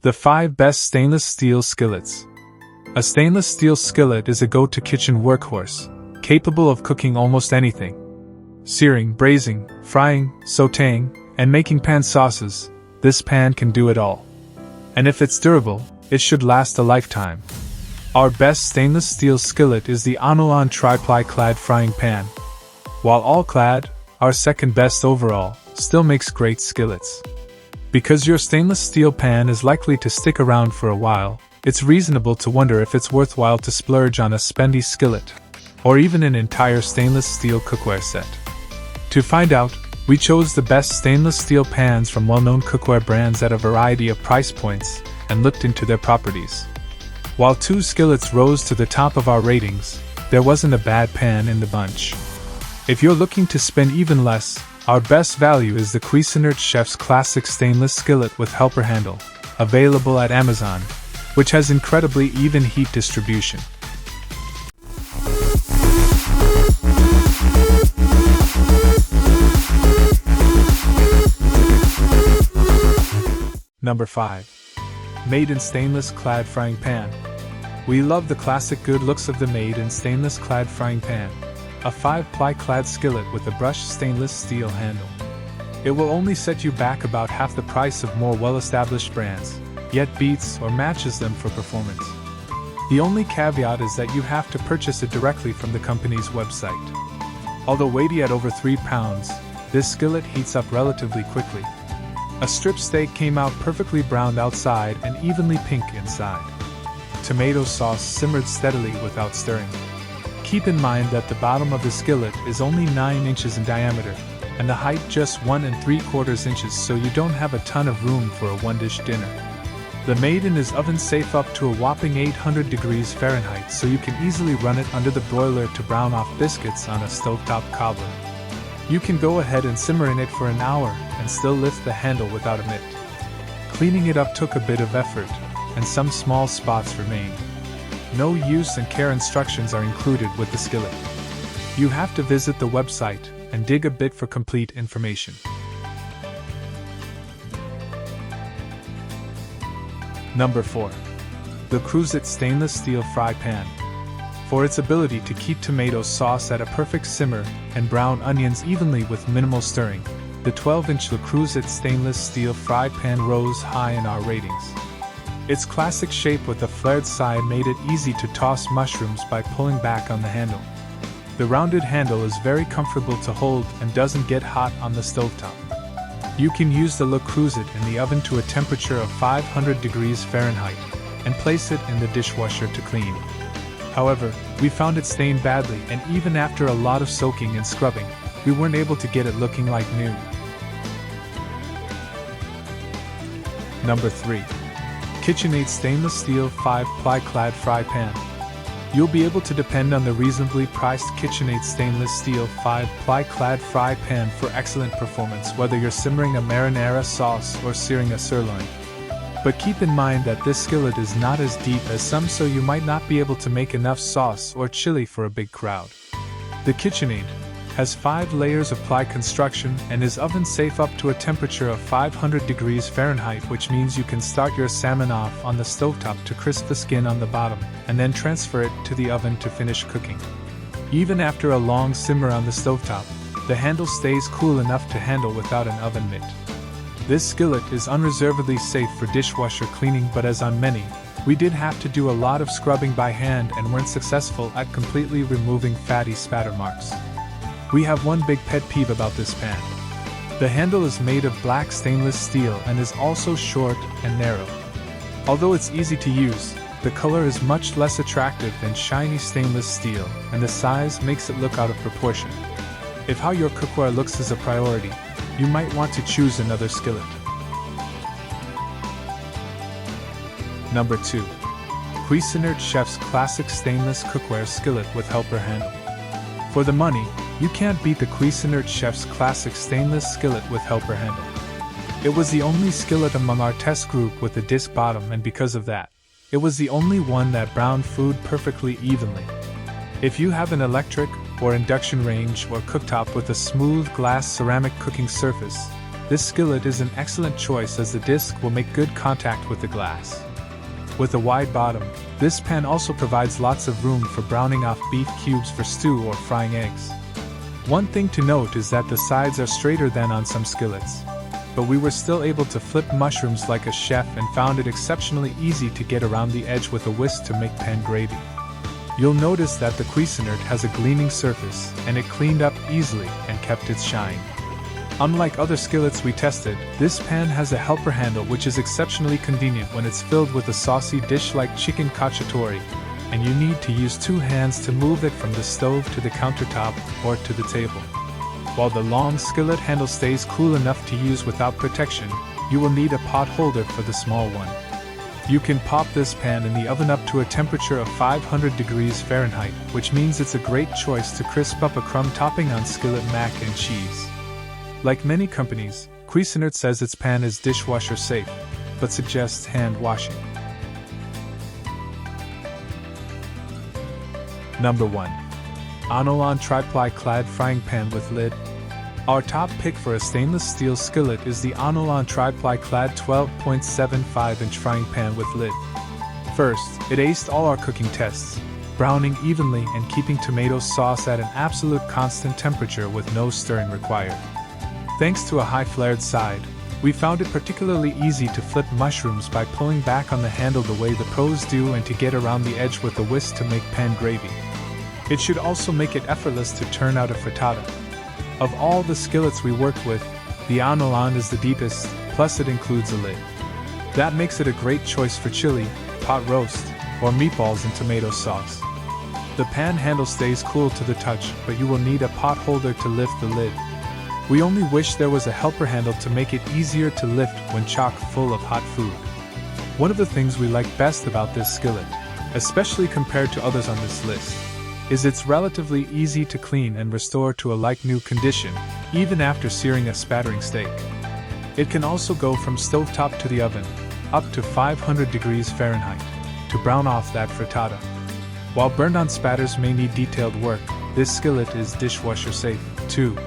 The 5 Best Stainless Steel Skillets. A stainless steel skillet is a go-to kitchen workhorse, capable of cooking almost anything. Searing, braising, frying, sautéing, and making pan sauces, this pan can do it all. And if it's durable, it should last a lifetime. Our best stainless steel skillet is the Anolon Triplyclad Frying Pan. While all Clad, our second best overall, still makes great skillets. Because your stainless steel pan is likely to stick around for a while, it's reasonable to wonder if it's worthwhile to splurge on a spendy skillet, or even an entire stainless steel cookware set. To find out, we chose the best stainless steel pans from well-known cookware brands at a variety of price points, and looked into their properties. While 2 skillets rose to the top of our ratings, there wasn't a bad pan in the bunch. If you're looking to spend even less, our best value is the Cuisinart Chef's Classic Stainless Skillet with Helper Handle, available at Amazon, which has incredibly even heat distribution. Number 5. Made in Stainless Clad Frying Pan. We love the classic good looks of the Made in Stainless Clad Frying Pan, a 5-ply clad skillet with a brushed stainless steel handle. It will only set you back about half the price of more well-established brands, yet beats or matches them for performance. The only caveat is that you have to purchase it directly from the company's website. Although weighty at over 3 pounds, this skillet heats up relatively quickly. A strip steak came out perfectly browned outside and evenly pink inside. Tomato sauce simmered steadily without stirring. Keep in mind that the bottom of the skillet is only 9 inches in diameter, and the height just 1 3/4 inches, so you don't have a ton of room for a one-dish dinner. The Maiden is oven safe up to a whopping 800 degrees Fahrenheit, so you can easily run it under the broiler to brown off biscuits on a stovetop cobbler. You can go ahead and simmer in it for an hour and still lift the handle without a mitt. Cleaning it up took a bit of effort, and some small spots remained. No use and care instructions are included with the skillet. You have to visit the website and dig a bit for complete information. Number 4. The Creuset Stainless Steel Fry Pan. For its ability to keep tomato sauce at a perfect simmer and brown onions evenly with minimal stirring, the 12-inch Creuset Stainless Steel Fry Pan rose high in our ratings. Its classic shape with a flared side made it easy to toss mushrooms by pulling back on the handle. The rounded handle is very comfortable to hold and doesn't get hot on the stovetop. You can use the Le Creuset in the oven to a temperature of 500 degrees Fahrenheit and place it in the dishwasher to clean. However, we found it stained badly, and even after a lot of soaking and scrubbing, we weren't able to get it looking like new. Number 3. KitchenAid Stainless Steel 5-Ply Clad Fry Pan. You'll be able to depend on the reasonably priced KitchenAid Stainless Steel 5-Ply Clad Fry Pan for excellent performance, whether you're simmering a marinara sauce or searing a sirloin. But keep in mind that this skillet is not as deep as some, so you might not be able to make enough sauce or chili for a big crowd. The KitchenAid has 5 layers of ply construction and is oven safe up to a temperature of 500 degrees Fahrenheit, which means you can start your salmon off on the stovetop to crisp the skin on the bottom, and then transfer it to the oven to finish cooking. Even after a long simmer on the stovetop, the handle stays cool enough to handle without an oven mitt. This skillet is unreservedly safe for dishwasher cleaning, but as on many, we did have to do a lot of scrubbing by hand and weren't successful at completely removing fatty spatter marks. We have one big pet peeve about this pan. The handle is made of black stainless steel and is also short and narrow. Although it's easy to use, the color is much less attractive than shiny stainless steel, and the size makes it look out of proportion. If how your cookware looks is a priority, you might want to choose another skillet. Number 2. Cuisinart Chef's Classic Stainless Cookware Skillet with Helper Handle. For the money, you can't beat the Cuisinart Chef's Classic Stainless Skillet with Helper Handle. It was the only skillet among our test group with a disc bottom, and because of that, it was the only one that browned food perfectly evenly. If you have an electric or induction range or cooktop with a smooth glass ceramic cooking surface, This skillet is an excellent choice as the disc will make good contact with the glass. With a wide bottom, this pan also provides lots of room for browning off beef cubes for stew or frying eggs. One thing to note is that the sides are straighter than on some skillets. But we were still able to flip mushrooms like a chef and found it exceptionally easy to get around the edge with a whisk to make pan gravy. You'll notice that the Cuisinart has a gleaming surface, and it cleaned up easily and kept its shine. Unlike other skillets we tested, this pan has a helper handle which is exceptionally convenient when it's filled with a saucy dish like chicken cacciatore, and you need to use 2 hands to move it from the stove to the countertop or to the table. While the long skillet handle stays cool enough to use without protection, you will need a pot holder for the small one. You can pop this pan in the oven up to a temperature of 500 degrees Fahrenheit, which means it's a great choice to crisp up a crumb topping on skillet mac and cheese. Like many companies, Cuisinart says its pan is dishwasher safe, but suggests hand washing. Number 1. Anolon Triplyclad Frying Pan with Lid. Our top pick for a stainless steel skillet is the Anolon Triplyclad 12.75-inch frying pan with lid. First, it aced all our cooking tests, browning evenly and keeping tomato sauce at an absolute constant temperature with no stirring required. Thanks to a high flared side, we found it particularly easy to flip mushrooms by pulling back on the handle the way the pros do and to get around the edge with a whisk to make pan gravy. It should also make it effortless to turn out a frittata. Of all the skillets we worked with, the Anolon is the deepest, plus it includes a lid. That makes it a great choice for chili, pot roast, or meatballs and tomato sauce. The pan handle stays cool to the touch, but you will need a pot holder to lift the lid. We only wish there was a helper handle to make it easier to lift when chock full of hot food. One of the things we like best about this skillet, especially compared to others on this list, is it's relatively easy to clean and restore to a like-new condition, even after searing a spattering steak. It can also go from stovetop to the oven, up to 500 degrees Fahrenheit, to brown off that frittata. While burned-on spatters may need detailed work, this skillet is dishwasher safe, too.